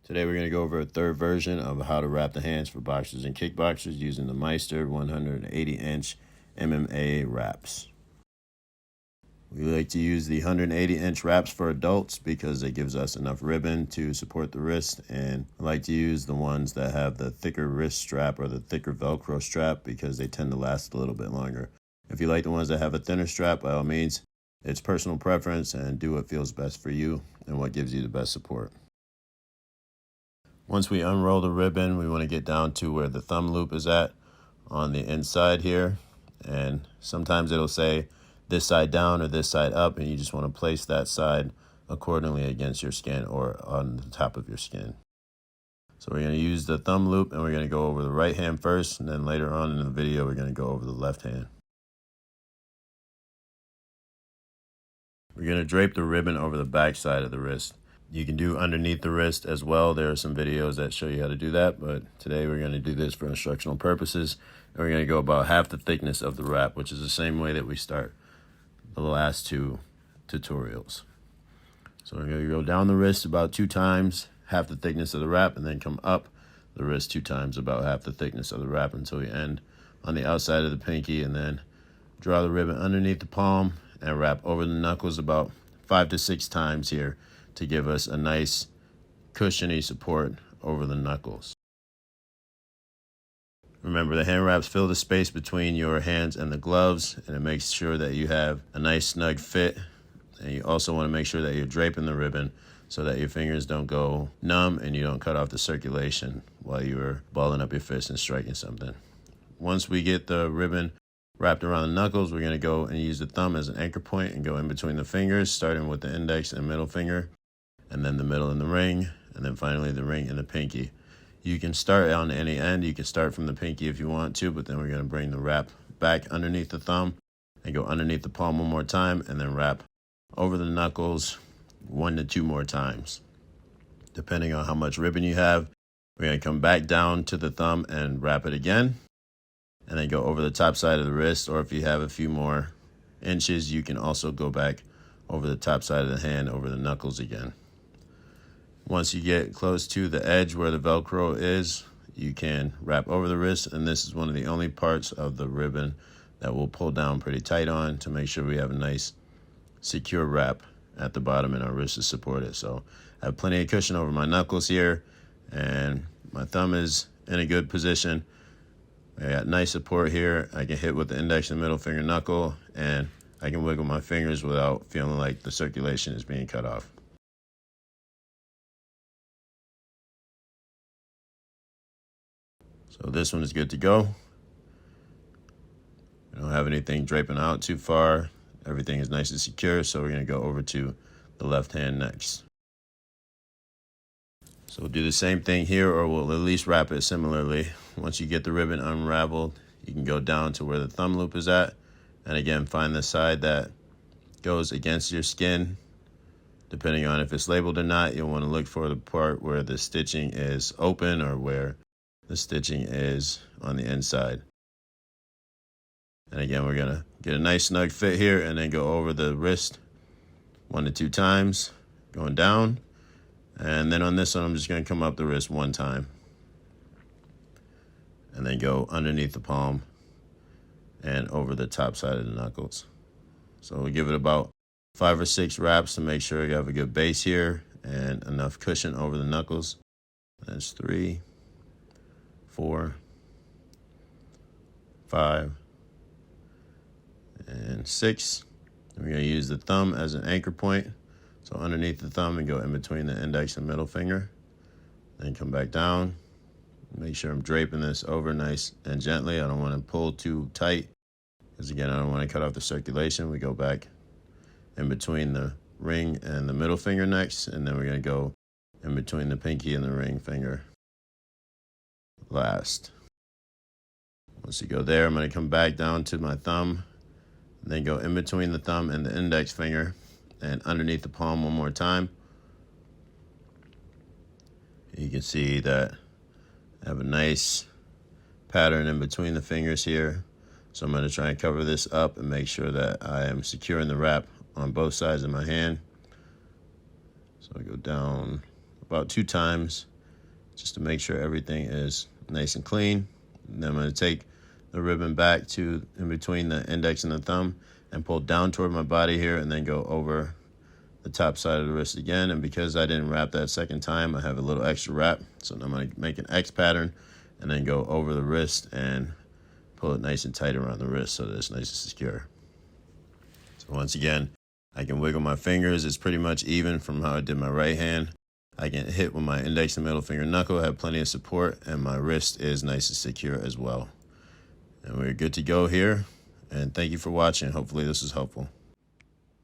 Today we're going to go over a third version of how to wrap the hands for boxers and kickboxers using the Meister 180-inch MMA wraps. We like to use the 180-inch wraps for adults because it gives us enough ribbon to support the wrist, and I like to use the ones that have the thicker wrist strap or the thicker Velcro strap because they tend to last a little bit longer. If you like the ones that have a thinner strap, by all means, it's personal preference and do what feels best for you and what gives you the best support. Once we unroll the ribbon, we want to get down to where the thumb loop is at on the inside here. And sometimes it'll say this side down or this side up, and you just want to place that side accordingly against your skin or on the top of your skin. So we're going to use the thumb loop, and we're going to go over the right hand first, and then later on in the video, we're going to go over the left hand. We're going to drape the ribbon over the back side of the wrist. You can do underneath the wrist as well. There are some videos that show you how to do that, but today we're going to do this for instructional purposes. And we're going to go about half the thickness of the wrap, which is the same way that we start the last two tutorials. So we're going to go down the wrist about 2 times, half the thickness of the wrap, and then come up the wrist 2 times, about half the thickness of the wrap, until we end on the outside of the pinky, and then draw the ribbon underneath the palm and wrap over the knuckles about 5 to 6 times here, to give us a nice cushiony support over the knuckles. Remember, the hand wraps fill the space between your hands and the gloves, and it makes sure that you have a nice snug fit. And you also want to make sure that you're draping the ribbon so that your fingers don't go numb and you don't cut off the circulation while you're balling up your fist and striking something. Once we get the ribbon wrapped around the knuckles, we're going to go and use the thumb as an anchor point and go in between the fingers, starting with the index and middle finger, and then the middle and the ring, and then finally the ring and the pinky. You can start on any end. You can start from the pinky if you want to, but then we're going to bring the wrap back underneath the thumb and go underneath the palm one more time, and then wrap over the knuckles 1 to 2 more times. Depending on how much ribbon you have, we're going to come back down to the thumb and wrap it again, and then go over the top side of the wrist, or if you have a few more inches, you can also go back over the top side of the hand, over the knuckles again. Once you get close to the edge where the Velcro is, you can wrap over the wrist, and this is one of the only parts of the ribbon that we'll pull down pretty tight on to make sure we have a nice secure wrap at the bottom and our wrist is supported. So I have plenty of cushion over my knuckles here, and my thumb is in a good position. I got nice support here. I can hit with the index and middle finger knuckle, and I can wiggle my fingers without feeling like the circulation is being cut off. So this one is good to go. We don't have anything draping out too far. Everything is nice and secure, so we're going to go over to the left hand next. So we'll do the same thing here, or we'll at least wrap it similarly. Once you get the ribbon unraveled, you can go down to where the thumb loop is at, and again, find the side that goes against your skin. Depending on if it's labeled or not, you'll want to look for the part where the stitching is open or where the stitching is on the inside. And again, we're going to get a nice snug fit here and then go over the wrist 1 to 2 times, going down. And then on this one, I'm just going to come up the wrist 1 time and then go underneath the palm and over the top side of the knuckles. So we'll give it about 5 or 6 wraps to make sure you have a good base here and enough cushion over the knuckles. That's 3, 4, 5, and 6. We're going to use the thumb as an anchor point. So underneath the thumb and go in between the index and middle finger. Then come back down. Make sure I'm draping this over nice and gently. I don't want to pull too tight, because again, I don't want to cut off the circulation. We go back in between the ring and the middle finger next, and then we're going to go in between the pinky and the ring finger last. Once you go there, I'm going to come back down to my thumb, and then go in between the thumb and the index finger and underneath the palm 1 more time. You can see that I have a nice pattern in between the fingers here. So I'm going to try and cover this up and make sure that I am securing the wrap on both sides of my hand. So I go down about 2 times just to make sure everything is nice and clean. And then I'm going to take the ribbon back to in between the index and the thumb and pull down toward my body here, and then go over the top side of the wrist again. And because I didn't wrap that second time, I have a little extra wrap. So now I'm going to make an X pattern and then go over the wrist and pull it nice and tight around the wrist so that it's nice and secure. So once again, I can wiggle my fingers. It's pretty much even from how I did my right hand. I can hit with my index and middle finger knuckle, have plenty of support, and my wrist is nice and secure as well. And we're good to go here. And thank you for watching. Hopefully this is helpful.